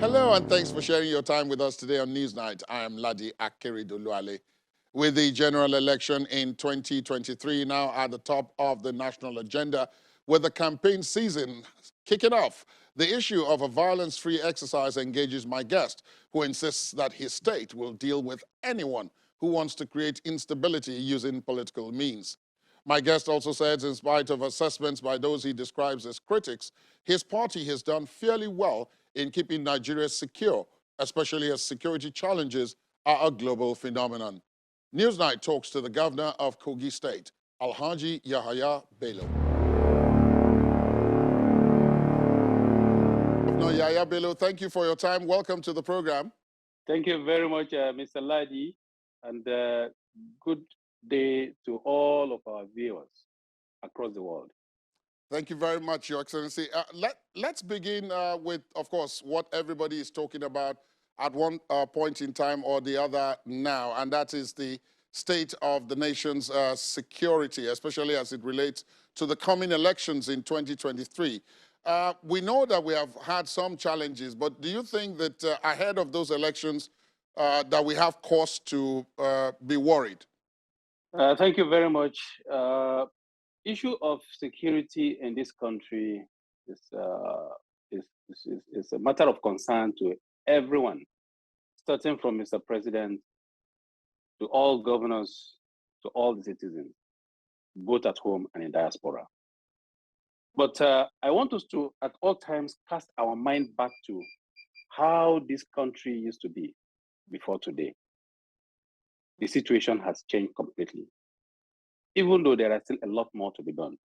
Hello, and thanks for sharing your time with us today on Newsnight. I am Ladi Akeredoluale. With the general election in 2023 now at the top of the national agenda, with the campaign season kicking off, the issue of a violence-free exercise engages my guest, who insists that his state will deal with anyone who wants to create instability using political means. My guest also says, in spite of assessments by those he describes as critics, his party has done fairly well in keeping Nigeria secure, especially as security challenges are a global phenomenon. Newsnight talks to the governor of Kogi State, Alhaji Yahaya Bello. Governor Yahaya Bello, thank you for your time. Welcome to the program. Thank you very much, Mr. Ladi, and good day to all of our viewers across the world. Thank you very much, Your Excellency. Let's begin with, of course, what everybody is talking about at one point in time or the other now, and that is the state of the nation's security, especially as it relates to the coming elections in 2023. We know that we have had some challenges, but do you think that ahead of those elections that we have cause to be worried? Thank you very much. Issue of security in this country is a matter of concern to everyone, starting from Mr. President to all governors, to all the citizens, both at home and in diaspora. But I want us to, at all times, cast our mind back to how this country used to be before today. The situation has changed completely, even though there are still a lot more to be done.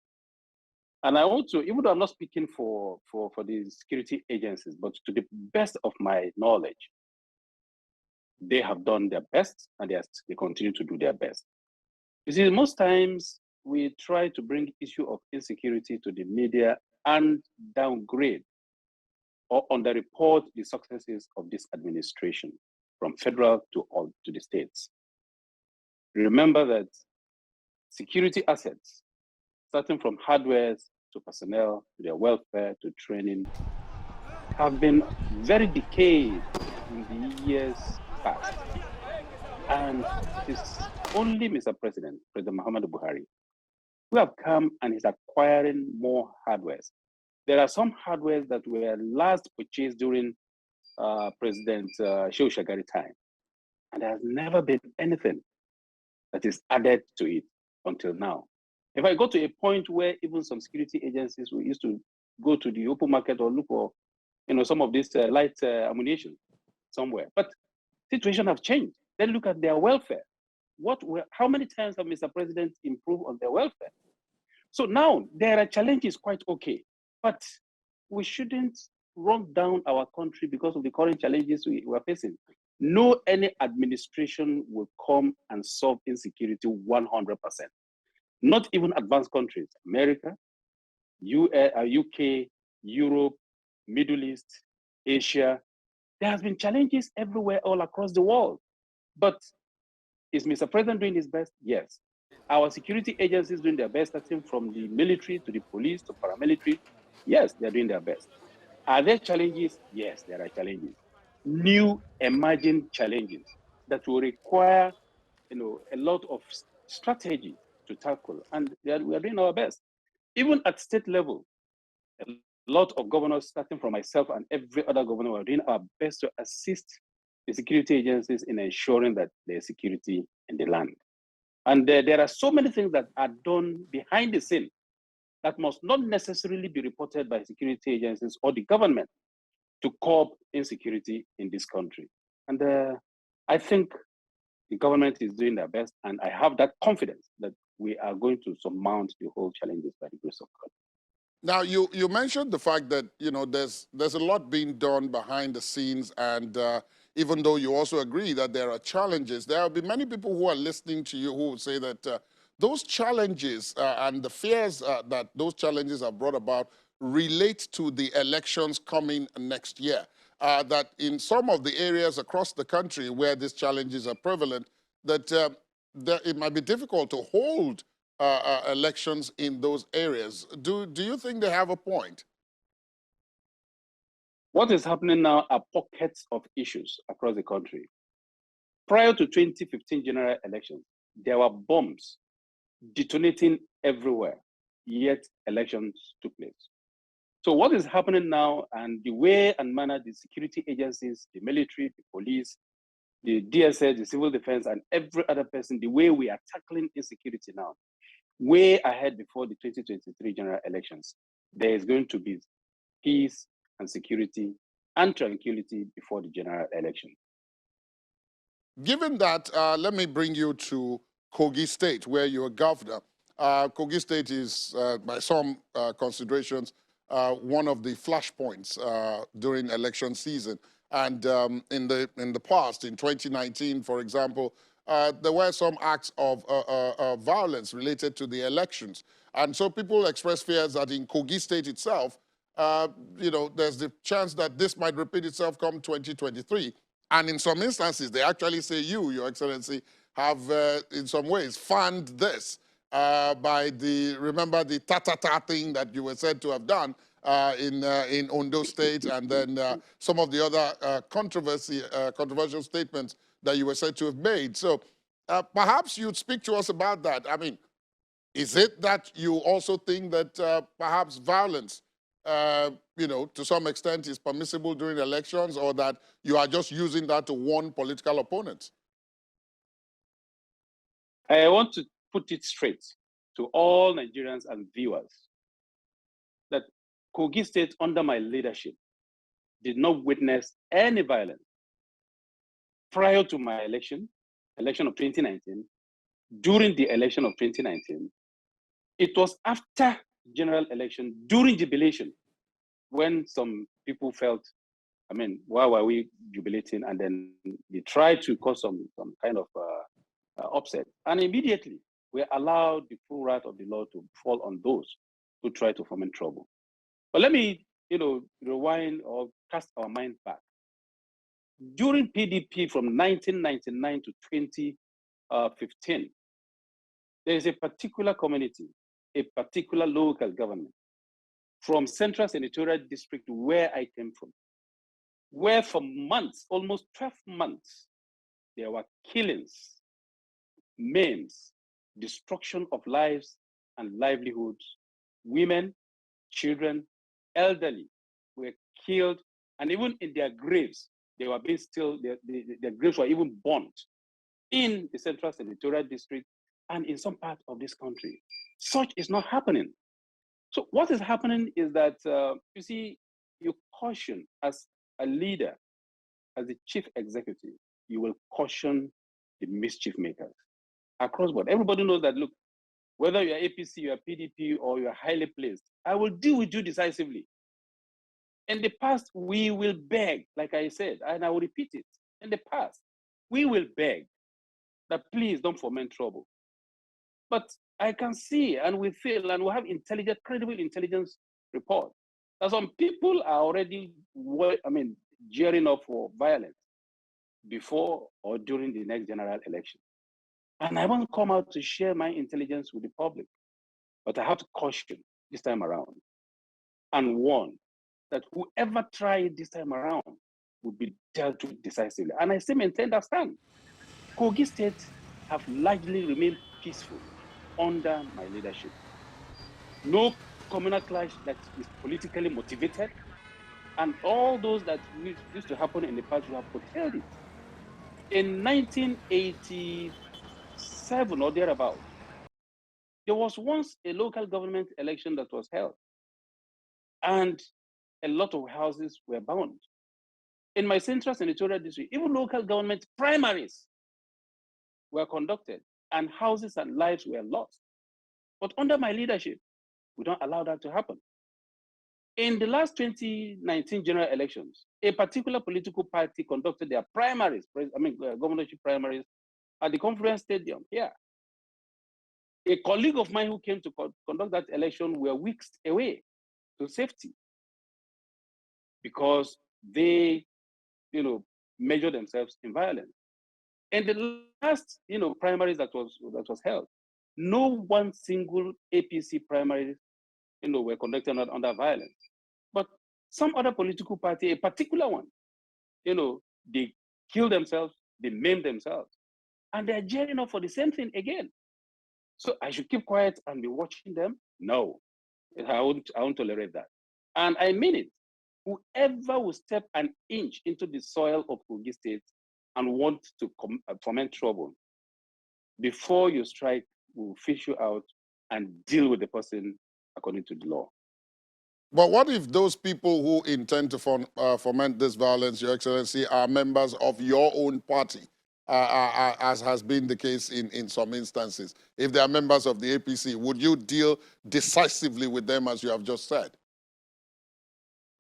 And I want to, even though I'm not speaking for the security agencies, but to the best of my knowledge, they have done their best and they continue to do their best. You see, most times we try to bring issue of insecurity to the media and downgrade or underreport the successes of this administration from federal to the states. Remember that security assets, starting from hardware to personnel, to their welfare, to training, have been very decayed in the years past. And it is only Mr. President Muhammadu Buhari, who have come and is acquiring more hardware. There are some hardware that were last purchased during President Shehu Shagari time. And there has never been anything that is added to it until now. If I go to a point where even some security agencies we used to go to the open market or look for, some of this light ammunition somewhere, but situation have changed. Then look at their welfare. How many times have Mr. President improved on their welfare? So now there are challenges quite okay, but we shouldn't run down our country because of the current challenges we are facing. No any administration will come and solve insecurity 100%. Not even advanced countries, America, UK, Europe, Middle East, Asia. There has been challenges everywhere, all across the world. But is Mr. President doing his best? Yes. Our security agencies doing their best, starting from the military to the police to paramilitary. Yes, they're doing their best. Are there challenges? Yes, there are challenges. New emerging challenges that will require, a lot of strategy to tackle, and we are doing our best. Even at state level, a lot of governors, starting from myself and every other governor, are doing our best to assist the security agencies in ensuring that there's security in the land. And there are so many things that are done behind the scene that must not necessarily be reported by security agencies or the government to curb insecurity in this country. And I think the government is doing their best, and I have that confidence that we are going to surmount the whole challenges by the grace of God. Now, you mentioned the fact that, there's a lot being done behind the scenes, and even though you also agree that there are challenges, there will be many people who are listening to you who would say that those challenges and the fears that those challenges have brought about relate to the elections coming next year. That in some of the areas across the country where these challenges are prevalent, that it might be difficult to hold elections in those areas. Do you think they have a point? What is happening now are pockets of issues across the country. Prior to 2015 general elections, there were bombs detonating everywhere, yet elections took place. So what is happening now, and the way and manner the security agencies, the military, the police, the DSS, the civil defense, and every other person, the way we are tackling insecurity now, way ahead before the 2023 general elections, there is going to be peace and security and tranquility before the general election. Given that, let me bring you to Kogi State, where you're governor. Kogi State is, by some considerations, one of the flashpoints during election season. And in the past, in 2019, for example, there were some acts of violence related to the elections. And so people express fears that in Kogi State itself, there's the chance that this might repeat itself come 2023. And in some instances, they actually say you, Your Excellency, have in some ways fanned this by remember the ta-ta-ta thing that you were said to have done in Ondo State, and then some of the other controversial statements that you were said to have made. So perhaps you'd speak to us about that. I mean, is it that you also think that perhaps violence to some extent is permissible during elections, or that you are just using that to warn political opponents? I want to put it straight to all Nigerians and viewers that Kogi State, under my leadership, did not witness any violence. Prior to my election of 2019, during the election of 2019, it was after general election, during jubilation, when some people felt, I mean, why were we jubilating? And then they tried to cause some kind of upset. And immediately, we allowed the full wrath of the law to fall on those who try to foment trouble. But let me, rewind or cast our mind back. During PDP from 1999 to 2015, there is a particular community, a particular local government from Central Senatorial District where I came from, where for months, almost 12 months, there were killings, maims, destruction of lives and livelihoods. Women, children, elderly were killed, and even in their graves, they were being still, their graves were even burnt in the Central Senatorial District and in some part of this country. Such is not happening. So what is happening is that, you see, you caution as a leader, as the chief executive, you will caution the mischief makers across board. Everybody knows that, look, whether you're APC, you're PDP, or you're highly placed, I will deal with you decisively. In the past, we will beg, like I said, and I will repeat it. In the past, we will beg that please don't foment trouble. But I can see, and we feel, and we have credible intelligence report that some people are already, gearing up for violence before or during the next general election. And I won't come out to share my intelligence with the public, but I have to caution this time around and warn that whoever tries this time around will be dealt with decisively. And I still maintain that stand. Kogi State have largely remained peaceful under my leadership. No communal clash that is politically motivated, and all those that used to happen in the past, we have curtailed it. In 1987 or thereabout, there was once a local government election that was held, and a lot of houses were burned. In my Central Senatorial District, even local government primaries were conducted, and houses and lives were lost. But under my leadership, we don't allow that to happen. In the last 2019 general elections, a particular political party conducted their primaries, governorship primaries, at the conference stadium here. A colleague of mine who came to conduct that election were whisked away to safety because they, measure themselves in violence. In the last, primaries that was held, no one single APC primary, were conducted under violence. But Some other political party, a particular one, they kill themselves, they maim themselves, and they're gearing up for the same thing again. So I should keep quiet and be watching them? No, I won't tolerate that. And I mean it. Whoever will step an inch into the soil of Kogi State and want to foment trouble, before you strike, we'll fish you out and deal with the person according to the law. But what if those people who intend to foment this violence, Your Excellency, are members of your own party, as has been the case in some instances? If they are members of the APC, would you deal decisively with them, as you have just said?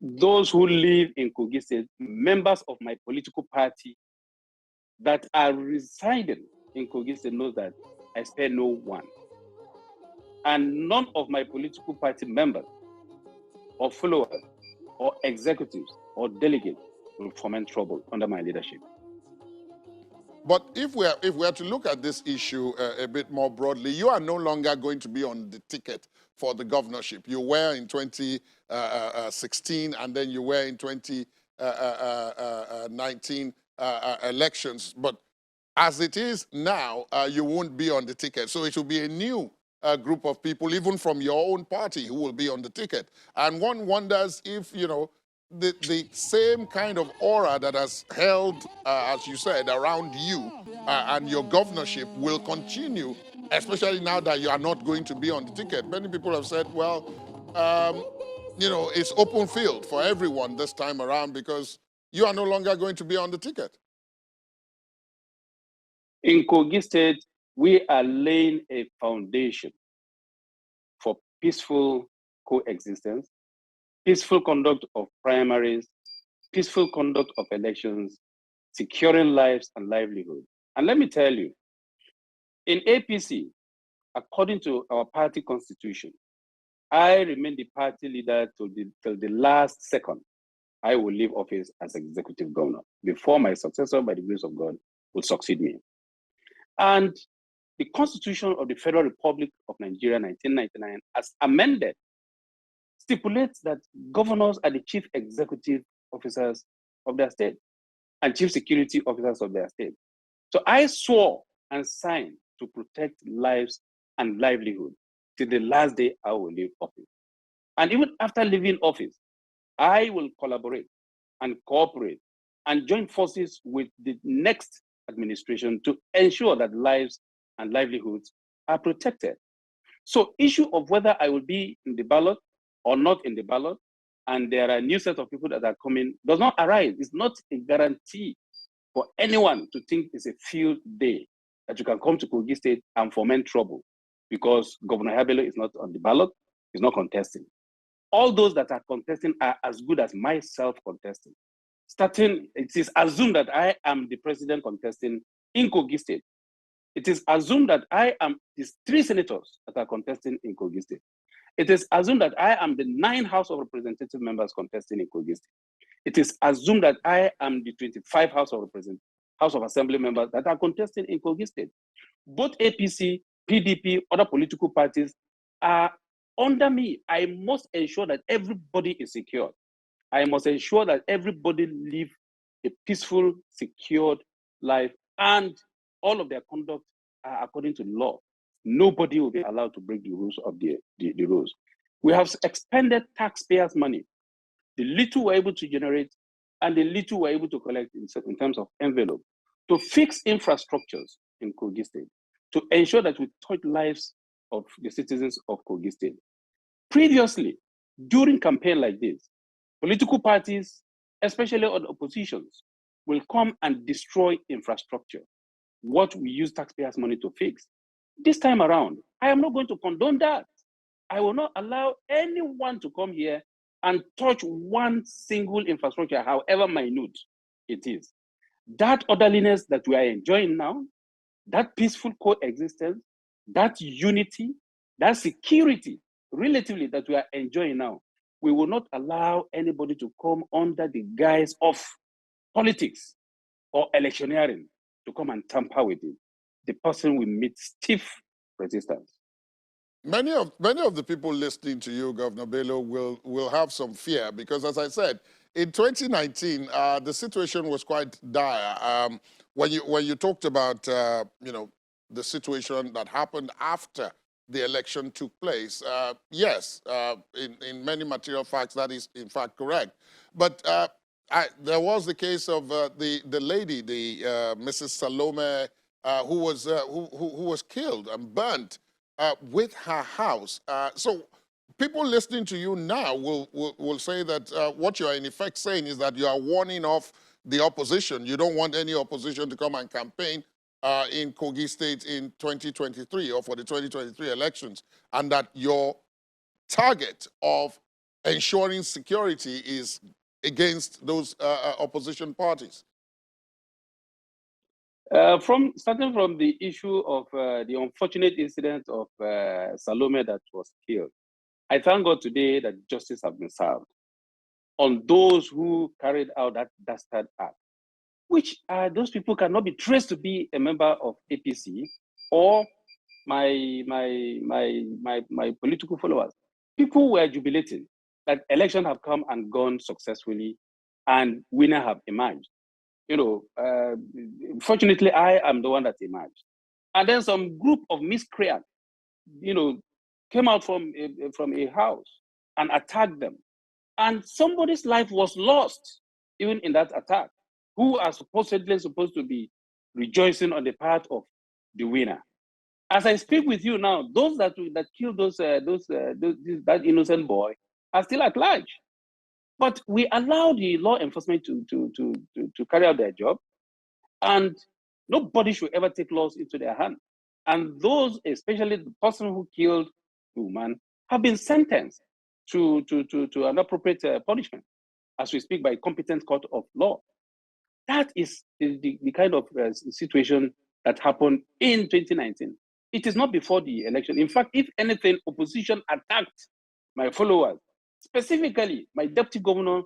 Those who live in Kogi State, members of my political party that are residing in Kogi State, know that I spare no one. And none of my political party members or followers or executives or delegates will foment trouble under my leadership. But if we are to look at this issue a bit more broadly, you are no longer going to be on the ticket for the governorship. You were in 2016, and then you were in 2019 elections. But as it is now, you won't be on the ticket. So it will be a new group of people, even from your own party, who will be on the ticket. And one wonders if, the same kind of aura that has held, as you said, around you and your governorship will continue, especially now that you are not going to be on the ticket. Many people have said, well, it's open field for everyone this time around because you are no longer going to be on the ticket. In Kogi State, we are laying a foundation for peaceful coexistence, peaceful conduct of primaries, peaceful conduct of elections, securing lives and livelihood. And let me tell you, in APC, according to our party constitution, I remain the party leader till the last second I will leave office as executive governor before my successor, by the grace of God, will succeed me. And the Constitution of the Federal Republic of Nigeria, 1999, as amended, stipulates that governors are the chief executive officers of their state and chief security officers of their state. So I swore and signed to protect lives and livelihood till the last day I will leave office. And even after leaving office, I will collaborate and cooperate and join forces with the next administration to ensure that lives and livelihoods are protected. So issue of whether I will be in the ballot or not in the ballot, and there are a new set of people that are coming, does not arise. It's not a guarantee for anyone to think it's a field day that you can come to Kogi State and foment trouble because Governor Bello is not on the ballot, he's not contesting. All those that are contesting are as good as myself contesting. It is assumed that I am the president contesting in Kogi State. It is assumed that I am these 3 senators that are contesting in Kogi State. It is assumed that I am the 9 House of Representative members contesting in Kogi State. It is assumed that I am the 25 House of Assembly members that are contesting in Kogi State. Both APC, PDP, other political parties are under me. I must ensure that everybody is secure. I must ensure that everybody live a peaceful, secured life, and all of their conduct are according to law. Nobody will be allowed to break the rules of the rules. We have expended taxpayers' money, the little we're able to generate and the little we're able to collect in terms of envelope, to fix infrastructures in Kogi State, to ensure that we touch lives of the citizens of Kogi State. Previously, during campaign like this, political parties, especially on oppositions, will come and destroy infrastructure, what we use taxpayers' money to fix. This time around, I am not going to condone that. I will not allow anyone to come here and touch one single infrastructure, however minute it is. That orderliness that we are enjoying now, that peaceful coexistence, that unity, that security, relatively, that we are enjoying now, we will not allow anybody to come under the guise of politics or electioneering to come and tamper with it. The person will meet stiff resistance. many of the people listening to you, Governor Bello, will have some fear because, as I said, in 2019, the situation was quite dire. When you talked about the situation that happened after the election took place, yes, in many material facts that is in fact correct. But there was the case of the lady, Mrs. Salome, who was killed and burnt with her house. So people listening to you now will say that what you are in effect saying is that you are warning off the opposition. You don't want any opposition to come and campaign in Kogi State in 2023 or for the 2023 elections, and that your target of ensuring security is against those opposition parties. Starting from the issue of the unfortunate incident of Salome that was killed, I thank God today that justice has been served on those who carried out that dastard act, which those people cannot be traced to be a member of APC or my political followers. People were jubilating that elections have come and gone successfully, and winners have emerged. Fortunately, I am the one that emerged, and then some group of miscreants, came out from a house and attacked them, and somebody's life was lost even in that attack, who are supposedly supposed to be rejoicing on the part of the winner. As I speak with you now, those that killed that innocent boy are still at large. But we allow the law enforcement to carry out their job, and nobody should ever take laws into their hand. And those, especially the person who killed the woman, have been sentenced to an appropriate punishment as we speak by competent court of law. That is the kind of situation that happened in 2019. It is not before the election. In fact, if anything, opposition attacked my followers, specifically my deputy governor,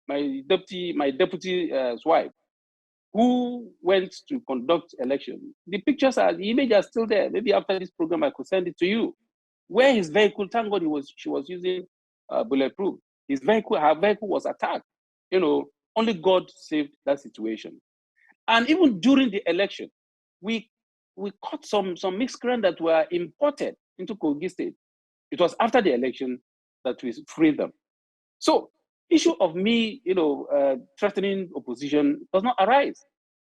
my deputy's wife, who went to conduct election. The pictures the images are still there. Maybe after this program, I could send it to you. Where his vehicle, thank God, she was using bulletproof. Her vehicle was attacked. Only God saved that situation. And even during the election, we caught some miscreants that were imported into Kogi State. It was after the election that we freed them. So, issue of me, threatening opposition does not arise.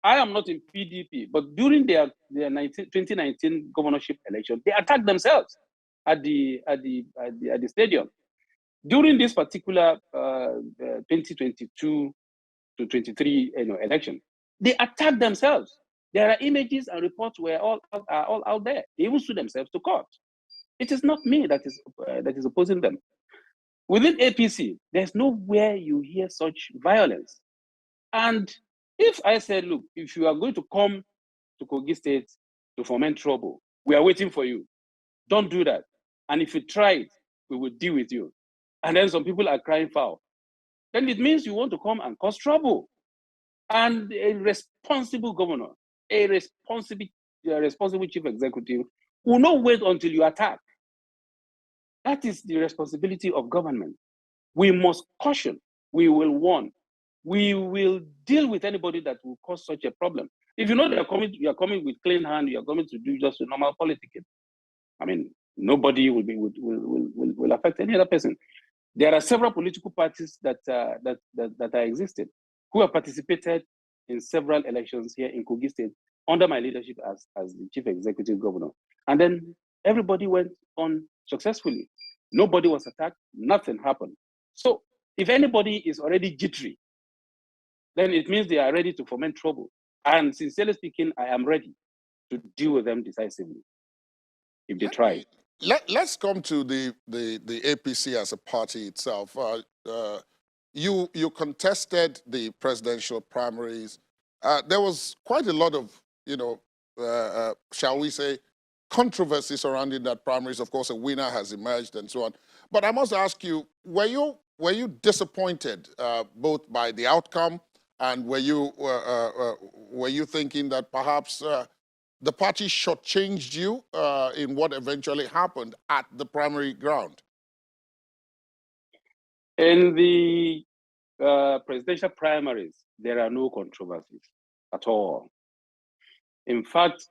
I am not in PDP, but during their 2019 governorship election, they attacked themselves at the stadium. During this particular 2022 to 23 election, they attacked themselves. There are images and reports are all out there. They even sued themselves to court. It is not me that is opposing them. Within APC, there's nowhere you hear such violence. And if I said, look, if you are going to come to Kogi State to foment trouble, we are waiting for you. Don't do that. And if you try it, we will deal with you. And then some people are crying foul. Then it means you want to come and cause trouble. And a responsible governor, a responsible chief executive will not wait until you attack. That is the responsibility of government. We must caution. We will warn. We will deal with anybody that will cause such a problem. If you know you are coming with clean hand, you are coming to do just a normal politicking. I mean, nobody will affect any other person. There are several political parties that are existing who have participated in several elections here in Kogi State under my leadership as the chief executive governor. And then everybody went on successfully. Nobody was attacked, nothing happened. So if anybody is already jittery, then it means they are ready to foment trouble. And sincerely speaking, I am ready to deal with them decisively if they try. Let's come to the APC as a party itself. You contested the presidential primaries. There was quite a lot of, shall we say, controversy surrounding that primaries. Of course, a winner has emerged and so on. But I must ask you, were you disappointed both by the outcome and were you thinking that perhaps the party shortchanged you in what eventually happened at the primary ground? In the presidential primaries, there are no controversies at all. In fact,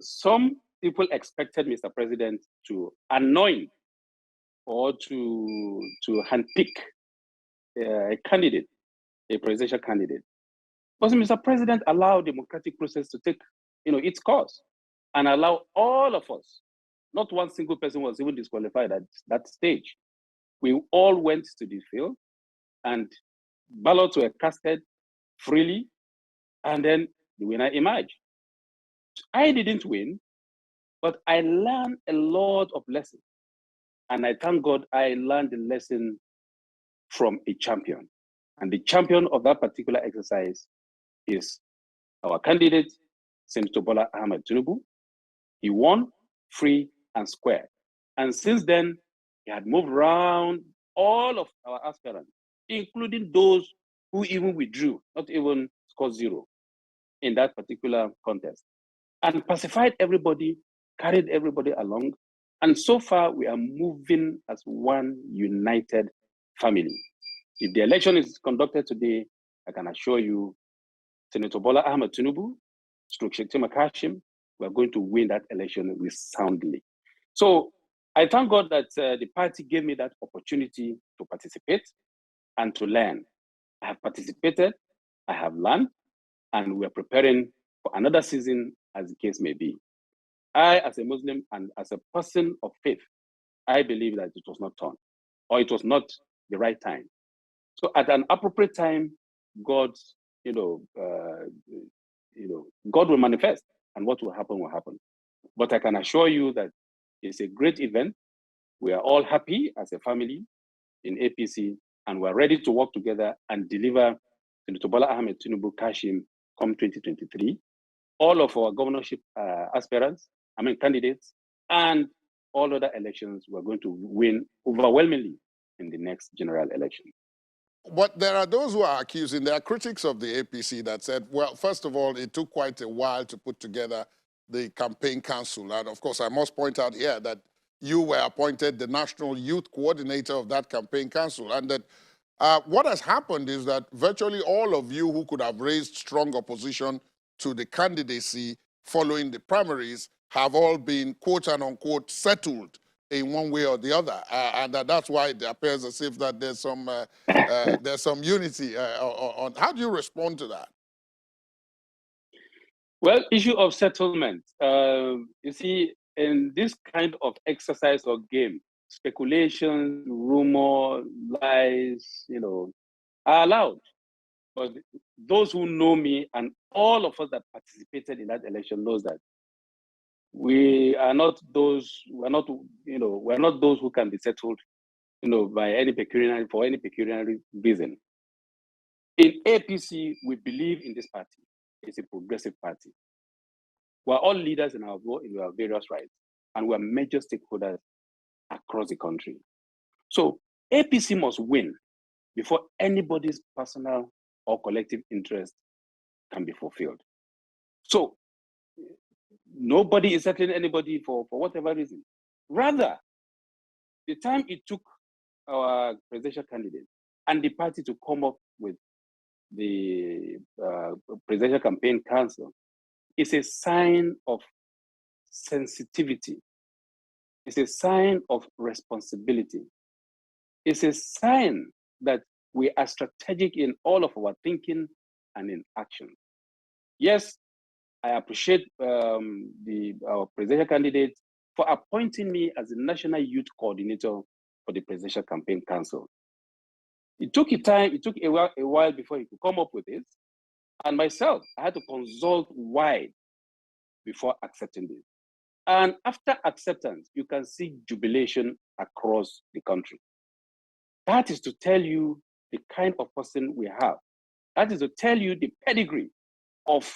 some people expected Mr. President to anoint or to handpick a candidate, a presidential candidate. But Mr. President allowed the democratic process to take, its course and allow all of us. Not one single person was even disqualified at that stage. We all went to the field and ballots were casted freely, and then the winner emerged. I didn't win, but I learned a lot of lessons. And I thank God I learned the lesson from a champion. And the champion of that particular exercise is our candidate, Senator Bola Ahmed Tinubu. He won free and square. And since then, he had moved around all of our aspirants, including those who even withdrew, not even scored zero in that particular contest, and pacified everybody, carried everybody along. And so far, we are moving as one united family. If the election is conducted today, I can assure you, Senator Bola Ahmed Tinubu, Shetima Kashim, we are going to win that election resoundingly. So I thank God that the party gave me that opportunity to participate and to learn. I have participated, I have learned, and we are preparing for another season as the case may be. I, as a Muslim and as a person of faith, I believe that it was not turn, or it was not the right time. So at an appropriate time, God, God will manifest, and what will happen will happen. But I can assure you that it's a great event. We are all happy as a family in APC, and we're ready to work together and deliver Senator Bola Ahmed Tinubu Kashim come 2023. All of our governorship candidates, and all other elections, we're going to win overwhelmingly in the next general election. But there are those who are accusing, there are critics of the APC that said, well, first of all, it took quite a while to put together the campaign council. And of course, I must point out here that you were appointed the national youth coordinator of that campaign council. And that what has happened is that virtually all of you who could have raised strong opposition to the candidacy following the primaries have all been, quote and unquote, settled in one way or the other. And that's why it appears as if that there's some unity on. How do you respond to that? Well, issue of settlement. You see, in this kind of exercise or game, speculation, rumor, lies, are allowed. But those who know me and all of us that participated in that election knows that we are not those. We're not those who can be settled, by any pecuniary reason. In APC, we believe in this party. It's a progressive party. We're all leaders in our various rights, and we're major stakeholders across the country. So APC must win before anybody's personal or collective interest can be fulfilled. So nobody is settling anybody for whatever reason. Rather, the time it took our presidential candidate and the party to come up with the presidential campaign council is a sign of sensitivity. It's a sign of responsibility. It's a sign that we are strategic in all of our thinking and in action. Yes, I appreciate our presidential candidate for appointing me as the National Youth Coordinator for the Presidential Campaign Council. It took a while before he could come up with it. And myself, I had to consult wide before accepting this. And after acceptance, you can see jubilation across the country. That is to tell you the kind of person we have. That is to tell you the pedigree of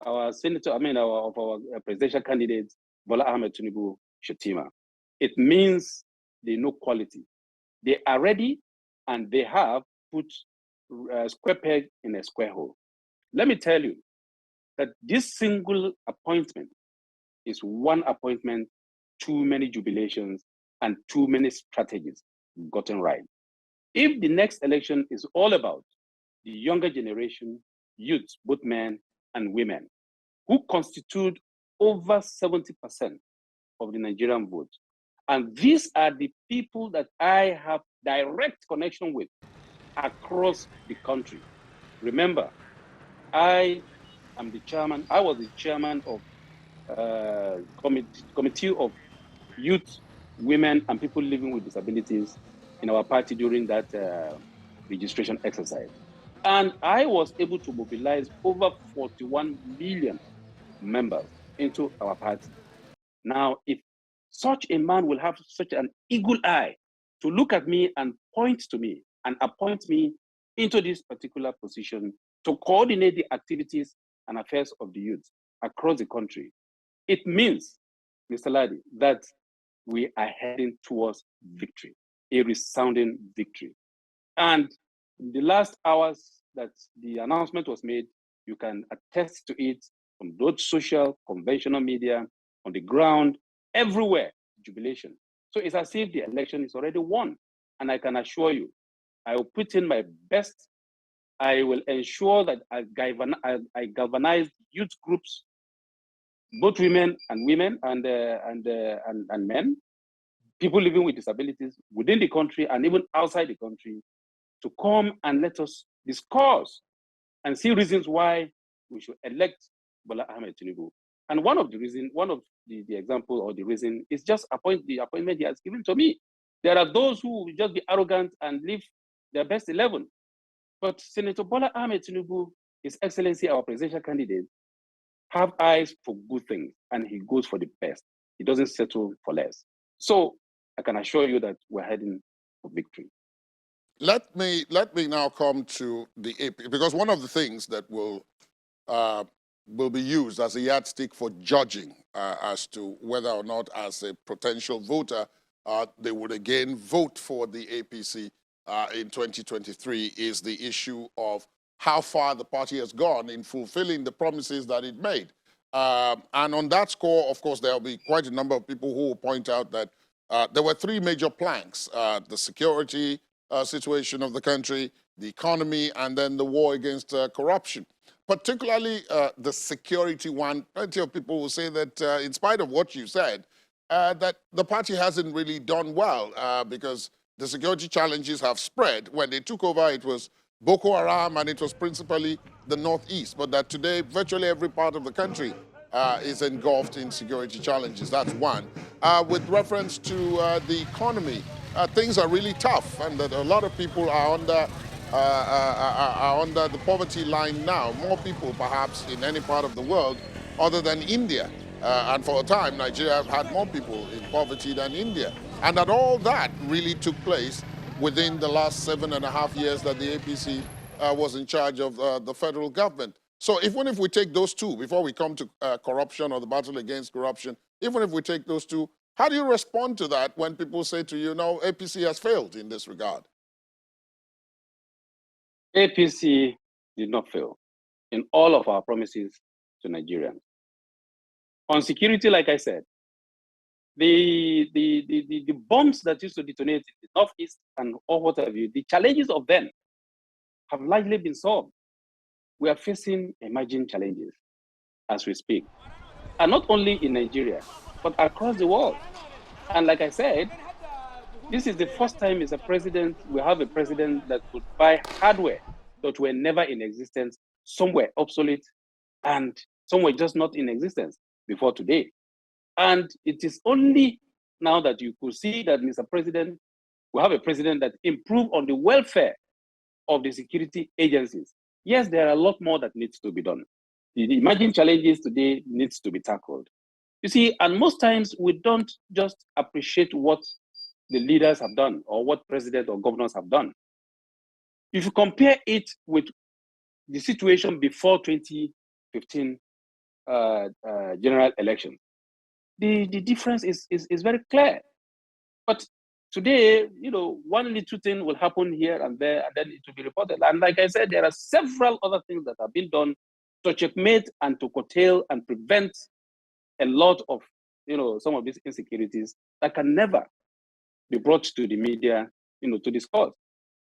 our presidential candidate, Bola Ahmed Tinubu Shetima. It means they know quality. They are ready, and they have put a square peg in a square hole. Let me tell you that this single appointment is one appointment, too many jubilations, and too many strategies gotten right. If the next election is all about the younger generation, youth, both men and women, who constitute over 70% of the Nigerian vote, and these are the people that I have direct connection with across the country. Remember, I was the chairman of committee of youth, women, and people living with disabilities in our party during that registration exercise. And I was able to mobilize over 41 million members into our party. Now, if such a man will have such an eagle eye to look at me and point to me and appoint me into this particular position to coordinate the activities and affairs of the youth across the country, it means, Mr. Ladi, that we are heading towards victory, a resounding victory. And in the last hours that the announcement was made, you can attest to it from both social, conventional media, on the ground, everywhere, jubilation. So it's as if the election is already won. And I can assure you, I will put in my best. I will ensure that I galvanize youth groups, both women and men, people living with disabilities within the country and even outside the country, to come and let us discuss and see reasons why we should elect Bola Ahmed Tinubu. And one of the example or the reason is just the appointment he has given to me. There are those who will just be arrogant and leave their best 11. But Senator Bola Ahmed Tinubu, His Excellency, our presidential candidate, have eyes for good things, and he goes for the best. He doesn't settle for less. So I can assure you that we're heading for victory. Let me now come to the AP, because one of the things that will be used as a yardstick for judging as to whether or not, as a potential voter, they would again vote for the APC in 2023 is the issue of how far the party has gone in fulfilling the promises that it made. And on that score, of course, there will be quite a number of people who will point out that there were three major planks: the security situation of the country, the economy, and then the war against corruption. Particularly the security one, plenty of people will say that in spite of what you said, that the party hasn't really done well because the security challenges have spread. When they took over, it was Boko Haram and it was principally the Northeast, but that today virtually every part of the country is engulfed in security challenges. That's one. With reference to the economy, things are really tough, and that a lot of people are under the poverty line now. More people, perhaps, in any part of the world other than India. And for a time, Nigeria had more people in poverty than India. And that all that really took place within the last 7.5 years that the APC was in charge of the federal government. So even if we take those two, before we come to corruption or the battle against corruption, even if we take those two, how do you respond to that when people say to you, no, APC has failed in this regard? APC did not fail in all of our promises to Nigerians. On security, like I said, the bombs that used to detonate in the Northeast and all what have you, the challenges of them have largely been solved. We are facing emerging challenges as we speak, and not only in Nigeria, but across the world. And like I said, this is the first time as a president, we have a president that could buy hardware that were never in existence, some were obsolete, and some were just not in existence before today. And it is only now that you could see that, Mr. President, we have a president that improved on the welfare of the security agencies. Yes, there are a lot more that needs to be done. The emerging challenges today needs to be tackled. You see, and most times we don't just appreciate what the leaders have done or what presidents or governors have done. If you compare it with the situation before 2015 general election, the difference is very clear. But today, one little thing will happen here and there, and then it will be reported. And like I said, there are several other things that have been done to checkmate and to curtail and prevent a lot of, some of these insecurities that can never be brought to the media, to discuss.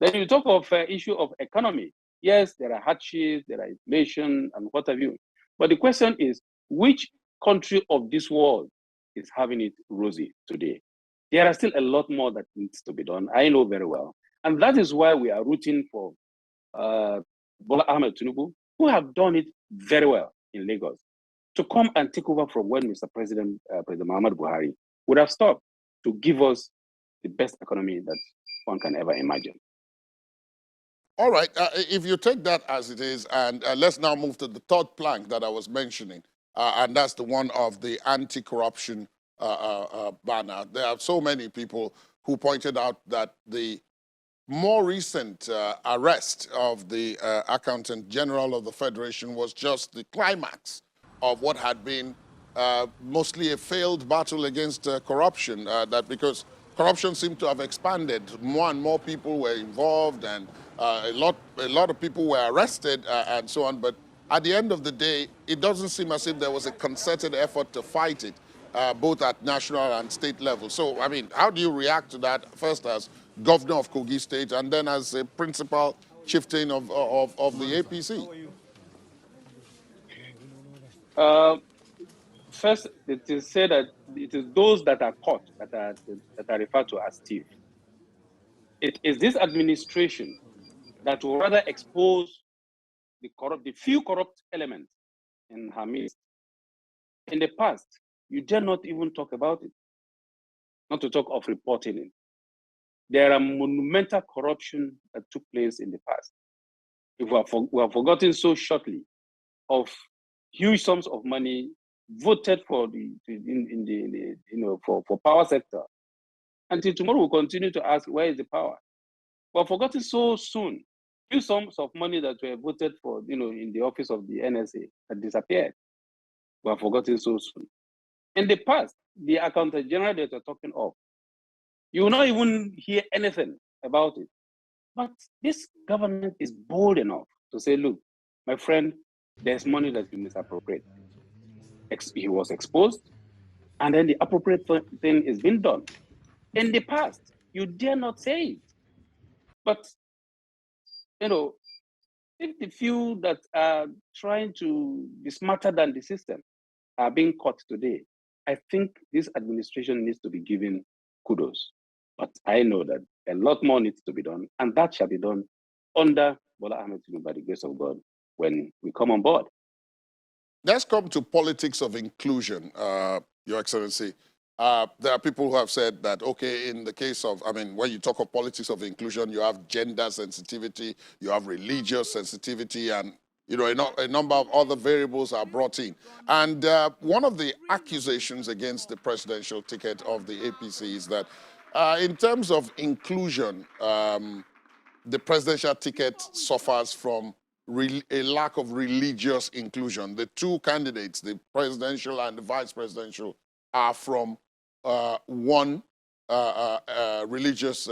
Then you talk of issue of economy. Yes, there are hardships, there are inflation, and what have you. But the question is, which country of this world is having it rosy today? There are still a lot more that needs to be done. I know very well. And that is why we are rooting for Bola Ahmed Tinubu, who have done it very well in Lagos, to come and take over from when Mr. President Muhammad Buhari would have stopped, to give us the best economy that one can ever imagine. All right, if you take that as it is, and let's now move to the third plank that I was mentioning, and that's the one of the anti-corruption banner. There are so many people who pointed out that the more recent arrest of the Accountant General of the Federation was just the climax of what had been mostly a failed battle against corruption. That because corruption seemed to have expanded, more and more people were involved, and a lot of people were arrested and so on. But at the end of the day, it doesn't seem as if there was a concerted effort to fight it, both at national and state level. So, I mean, how do you react to that, first as governor of Kogi State and then as a principal chieftain of the APC? First, it is said that it is those that are caught that are referred to as thief. It is this administration that will rather expose the few corrupt elements in her midst. In the past, you dare not even talk about it, not to talk of reporting it. There are monumental corruption that took place in the past. If we have forgotten so shortly of huge sums of money voted for for power sector, until tomorrow we'll continue to ask, where is the power? We have forgotten so soon. Huge sums of money that were voted for, in the office of the NSA had disappeared. We have forgotten so soon. In the past, the Accountant General that you're talking of, you will not even hear anything about it. But this government is bold enough to say, look, my friend, there's money that you misappropriate. He was exposed, and then the appropriate thing is being done. In the past, you dare not say it. But, if the few that are trying to be smarter than the system are being caught today, I think this administration needs to be given kudos. But I know that a lot more needs to be done, and that shall be done under Bola Ahmed Tinubu, by the grace of God, when we come on board. Let's come to politics of inclusion, Your Excellency. There are people who have said that, okay, in the case of, I mean, when you talk of politics of inclusion, you have gender sensitivity, you have religious sensitivity, and, a number of other variables are brought in. And one of the accusations against the presidential ticket of the APC is that in terms of inclusion, the presidential ticket suffers from a lack of religious inclusion. The two candidates, the presidential and the vice presidential, are from one religious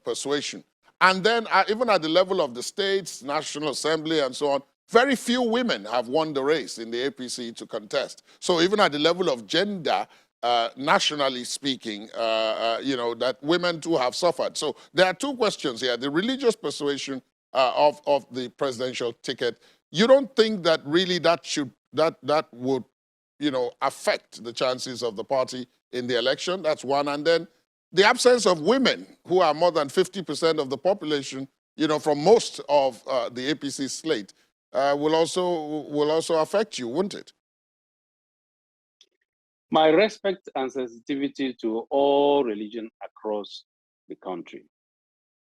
persuasion. And then even at the level of the states, National Assembly, and so on, very few women have won the race in the APC to contest. So even at the level of gender, nationally speaking, that women too have suffered. So there are two questions here. The religious persuasion of the presidential ticket. You don't think that really that would, affect the chances of the party in the election? That's one. And then the absence of women, who are more than 50% of the population, from most of the APC slate, will also affect you, won't it? My respect and sensitivity to all religion across the country.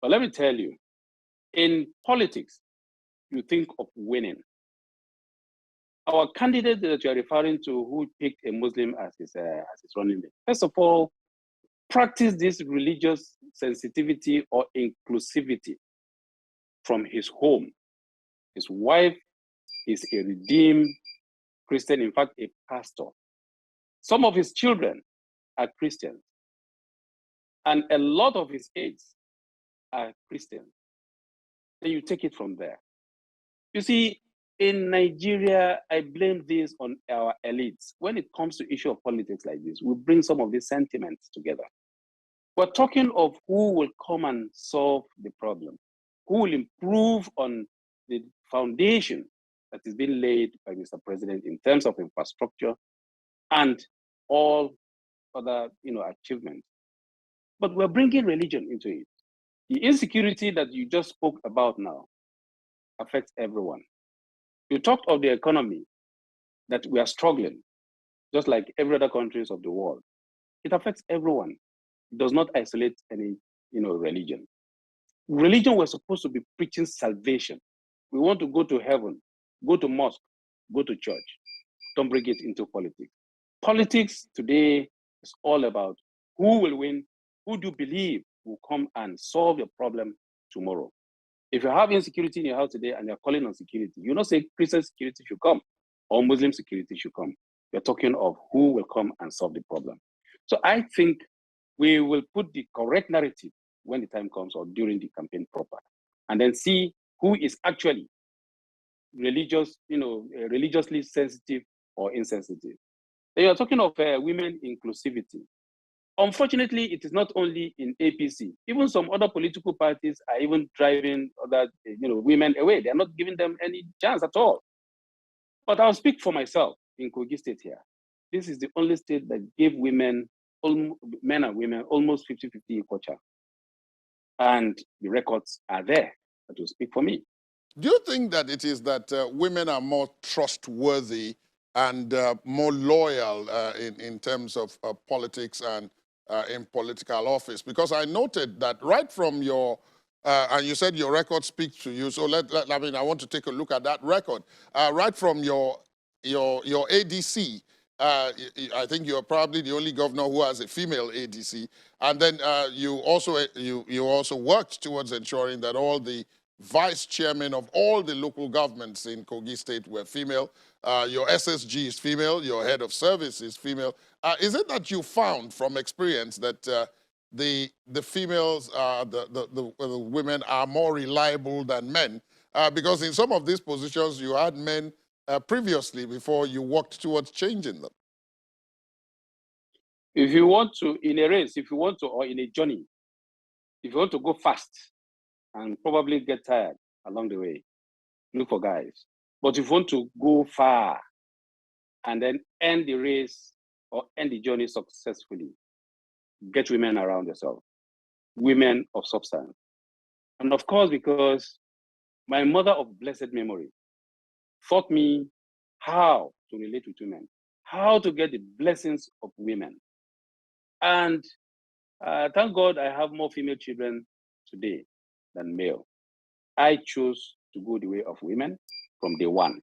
But let me tell you, in politics, you think of winning. Our candidate that you are referring to, who picked a Muslim as his running mate, first of all, practice this religious sensitivity or inclusivity from his home. His wife is a redeemed Christian, in fact, a pastor. Some of his children are Christians, and a lot of his aides are Christians. Then you take it from there. You see, In Nigeria, I blame this on our elites. When it comes to issue of politics like this, we bring some of these sentiments together. We're talking of who will come and solve the problem, who will improve on the foundation that is being laid by Mr. President in terms of infrastructure and all other achievements. But we're bringing religion into it. The insecurity that you just spoke about now affects everyone. You talked of the economy, that we are struggling, just like every other countries of the world. It affects everyone. It does not isolate any religion. Religion was supposed to be preaching salvation. We want to go to heaven, go to mosque, go to church. Don't bring it into politics. Politics today is all about who will win, who do you believe will come and solve your problem tomorrow. If you have insecurity in your house today and you're calling on security, you don't say Christian security should come or Muslim security should come. You're talking of who will come and solve the problem. So I think we will put the correct narrative when the time comes or during the campaign proper, and then see who is actually religiously sensitive or insensitive. Then you're talking of women inclusivity. Unfortunately, it is not only in APC. Even some other political parties are even driving other women away. They're not giving them any chance at all. But I'll speak for myself in Kogi State here. This is the only state that gave men and women, almost 50-50 equal chance. And the records are there that will speak for me. Do you think that it is that women are more trustworthy and more loyal in terms of politics and in political office? Because I noted that right from your, and you said your record speaks to you, so I want to take a look at that record. Right from your ADC, I think you're probably the only governor who has a female ADC, and then you also worked towards ensuring that all the vice chairman of all the local governments in Kogi State were female. Your SSG is female. Your head of service is female. Is it that you found from experience that the females, the women are more reliable than men? Because in some of these positions, you had men previously before you worked towards changing them. If you want to, in a race, or in a journey, if you want to go fast and probably get tired along the way, look for guys. But if you want to go far and then end the race or end the journey successfully, get women around yourself, women of substance. And of course, because my mother of blessed memory taught me how to relate with women, how to get the blessings of women. And thank God I have more female children today than male. I chose to go the way of women from day one.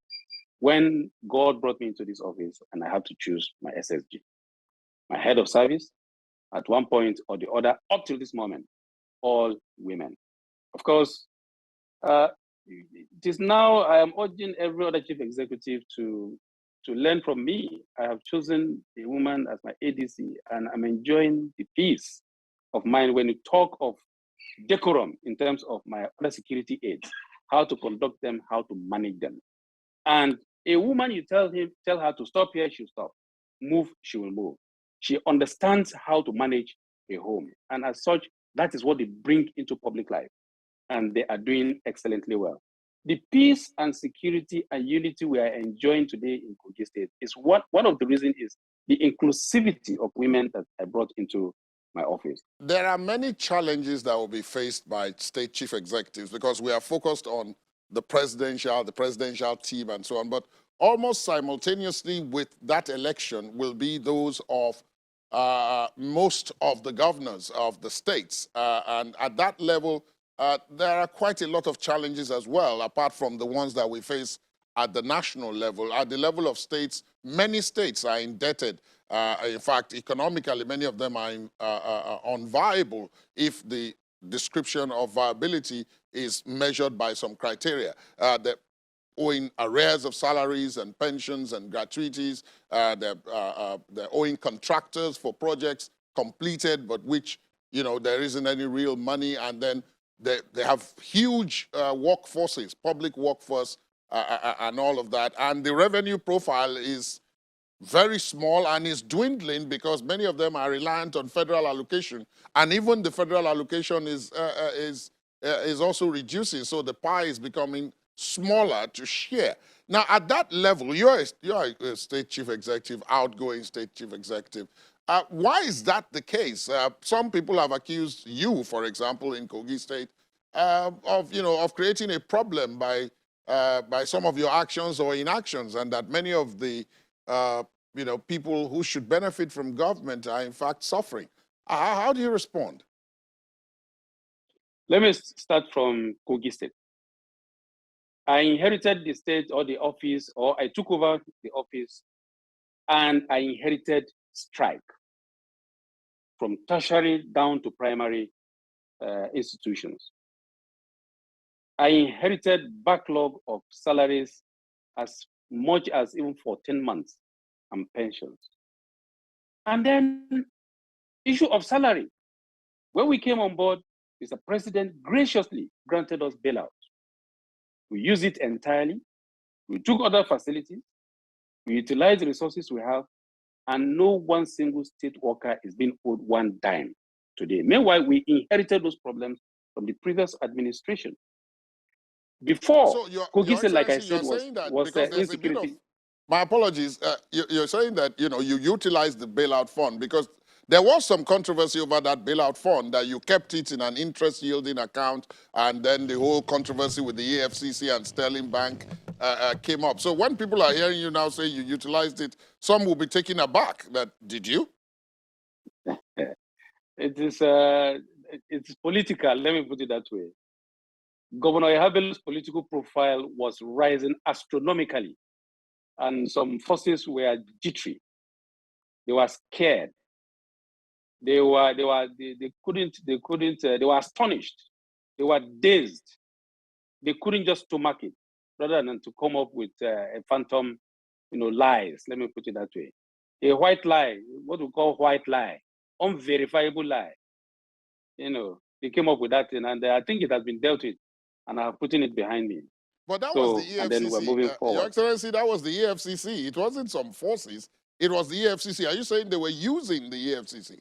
When God brought me into this office and I had to choose my SSG, my head of service, at one point or the other, up till this moment, all women. Of course, it is now I am urging every other chief executive to learn from me. I have chosen a woman as my ADC, and I'm enjoying the peace of mind when you talk of decorum in terms of my other security aides, how to conduct them, how to manage them. And a woman, you tell her to stop here, she'll stop. Move, she will move. She understands how to manage a home. And as such, that is what they bring into public life. And they are doing excellently well. The peace and security and unity we are enjoying today in Kogi State is one of the reasons is the inclusivity of women that I brought into my office. There are many challenges that will be faced by state chief executives because we are focused on the presidential team and so on. But almost simultaneously with that election will be those of most of the governors of the states. And at that level, there are quite a lot of challenges as well, apart from the ones that we face at the national level. At the level of states, many states are indebted. In fact, economically, many of them are unviable if the description of viability is measured by some criteria. They're owing arrears of salaries and pensions and gratuities. They're owing contractors for projects completed, but which, there isn't any real money. And then they have huge workforces, public workforce and all of that. And the revenue profile is very small and is dwindling because many of them are reliant on federal allocation, and even the federal allocation is also reducing. So the pie is becoming smaller to share. Now, at that level, you're a state chief executive, outgoing state chief executive. Why is that the case? Some people have accused you, for example, in Kogi State, of creating a problem by some of your actions or inactions, and that many of the uh, people who should benefit from government are in fact suffering. How do you respond? Let me start from Kogi State. I inherited the state or the office, or I took over the office, and I inherited strike from tertiary down to primary institutions. I inherited backlog of salaries as much as even 14 months and pensions. And then issue of salary. When we came on board, Mr. President graciously granted us bailout. We used it entirely. We took other facilities. We utilized the resources we have, and no one single state worker is being owed one dime today. Meanwhile, we inherited those problems from the previous administration. Before, So, Your Kogi State, like I Excellency, you're said, saying that was because there's a bit of, insecurity. my apologies, you're saying that you utilized the bailout fund because there was some controversy over that bailout fund, that you kept it in an interest yielding account, and then the whole controversy with the AFCC and Sterling Bank came up. So when people are hearing you now say you utilized it, some will be taken aback that, did you? It's political, let me put it that way. Governor Yahabelo's political profile was rising astronomically, and some forces were jittery. They were scared. They were astonished. They were dazed. They couldn't just stomach it, rather than to come up with a phantom, lies. Let me put it that way. A white lie, what we call white lie, unverifiable lie. They came up with that thing, and I think it has been dealt with, and I'm putting it behind me. But that was the So, and then we're EFCC. moving Your forward. Excellency, that was the EFCC. It wasn't some forces. It was the EFCC. Are you saying they were using the EFCC?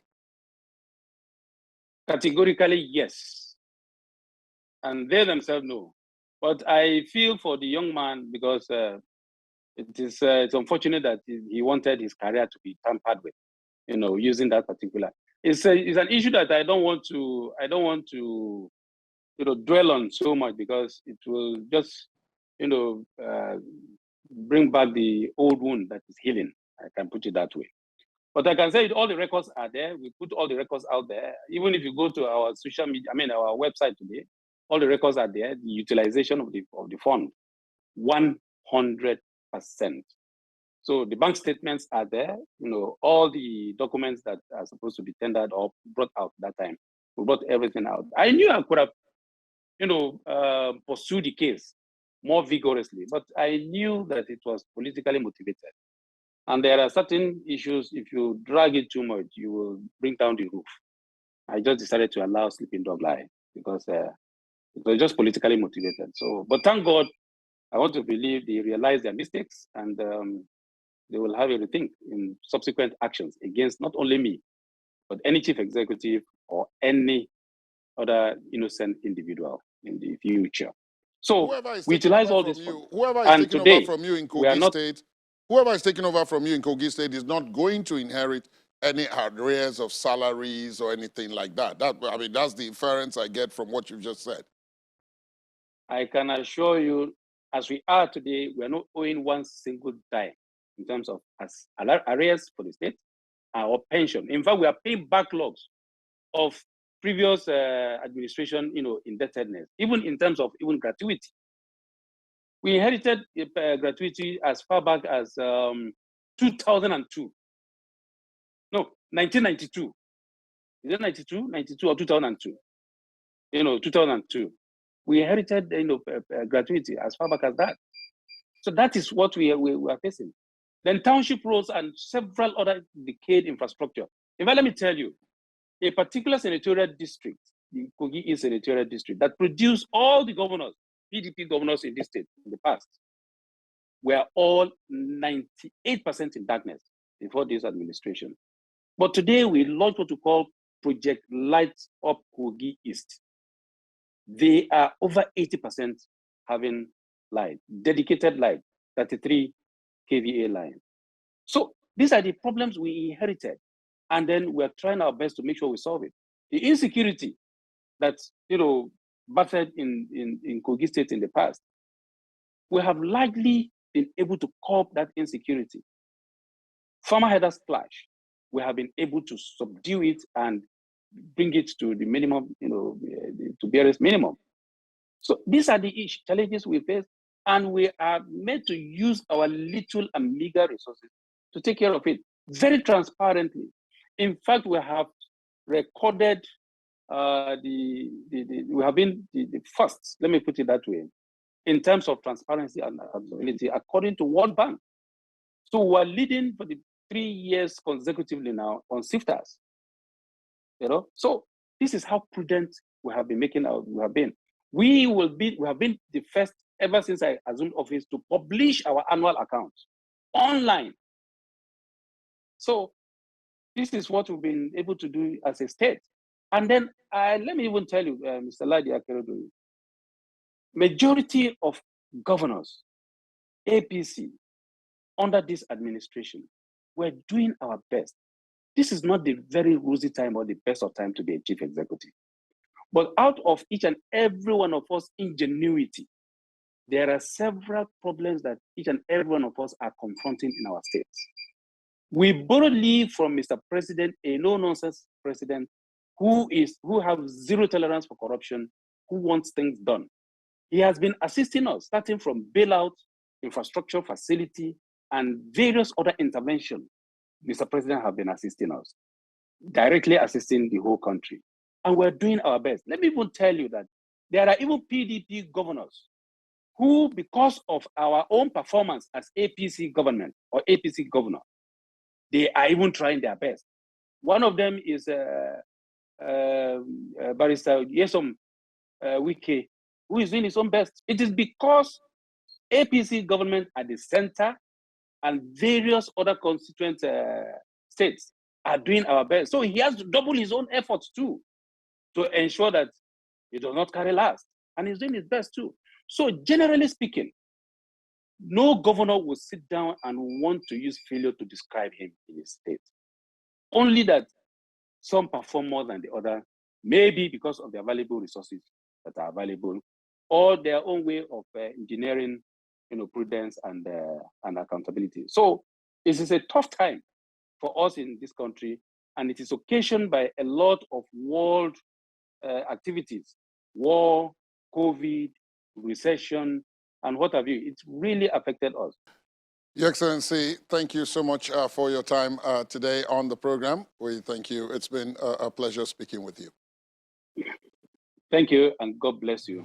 Categorically, yes. And they themselves know. But I feel for the young man because it's unfortunate that he wanted his career to be tampered with, using that particular. It's an issue that I don't want to dwell on so much, because it will just bring back the old wound that is healing. I can put it that way. But I can say all the records are there. We put all the records out there. Even if you go to our social media, our website today, all the records are there. The utilization of the fund, 100%. So the bank statements are there. All the documents that are supposed to be tendered or brought out that time. We brought everything out. I knew I could have, pursued the case more vigorously, but I knew that it was politically motivated. And there are certain issues, if you drag it too much, you will bring down the roof. I just decided to allow sleeping dog lie because it was just politically motivated. So, but thank God, I want to believe they realize their mistakes, and they will have a rethink in subsequent actions against not only me, but any chief executive or any other innocent individual in the future. So Whoever is we taking utilize over all from this fund. you, whoever is And taking over today, from you in we are Kogi not. State, whoever is taking over from you in Kogi State is not going to inherit any arrears of salaries or anything like that. That's the inference I get from what you've just said. I can assure you, as we are today, we are not owing one single dime in terms of arrears for the state or pension. In fact, we are paying backlogs of previous administration, indebtedness, even in terms of even gratuity. We inherited gratuity as far back as 2002. No, 1992. Is it 92? 92 or 2002? 2002. We inherited, gratuity as far back as that. So that is what we are facing. Then township roads and several other decayed infrastructure. In fact, let me tell you, a particular senatorial district, the Kogi East Senatorial District, that produced all the governors, PDP governors in this state in the past. were all 98% in darkness before this administration. But today we launched what we call Project Light Up Kogi East. They are over 80% having light, dedicated light, 33 kVA line. So these are the problems we inherited. And then we're trying our best to make sure we solve it. The insecurity that, battered in Kogi State in the past, we have largely been able to curb that insecurity. Farmer headers clash, we have been able to subdue it and bring it to the minimum, to barest minimum. So these are the challenges we face, and we are made to use our little and meager resources to take care of it very transparently. In fact, we have recorded we have been the first, let me put it that way, in terms of transparency and accountability, according to World Bank. So we're leading for the 3 years consecutively now on SIFTAs. So this is how prudent we have been We have been the first ever since I assumed office to publish our annual accounts online. So this is what we've been able to do as a state. And then let me even tell you, Mr. Ladi Akeredolu, majority of governors, APC, under this administration, we're doing our best. This is not the very rosy time or the best of time to be a chief executive. But out of each and every one of us ingenuity, there are several problems that each and every one of us are confronting in our states. We borrowed leave from Mr. President, a no-nonsense president who has zero tolerance for corruption, who wants things done. He has been assisting us, starting from bailout, infrastructure facility, and various other interventions. Mr. President has been assisting us, directly assisting the whole country. And we're doing our best. Let me even tell you that there are even PDP governors who, because of our own performance as APC government or APC governor, they are even trying their best. One of them is Barrister Yesom Wike, who is doing his own best. It is because APC government at the center and various other constituent states are doing our best. So he has to double his own efforts too to ensure that he does not carry last. And he's doing his best too. So generally speaking, no governor will sit down and want to use failure to describe him in his state. Only that some perform more than the other, maybe because of the available resources that are available, or their own way of engineering, prudence and accountability. So this is a tough time for us in this country, and it is occasioned by a lot of world activities, war, COVID, recession, and what have you. It's really affected us. Your Excellency, thank you so much for your time today on the program. We thank you. It's been a pleasure speaking with you. Thank you, and God bless you.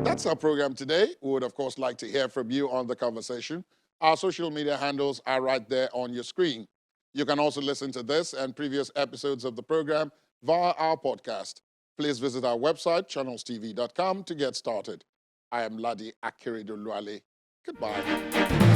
That's our program today. We would, of course, like to hear from you on the conversation. Our social media handles are right there on your screen. You can also listen to this and previous episodes of the program via our podcast. Please visit our website, channelstv.com, to get started. I am Ladi Akeredolu. Goodbye.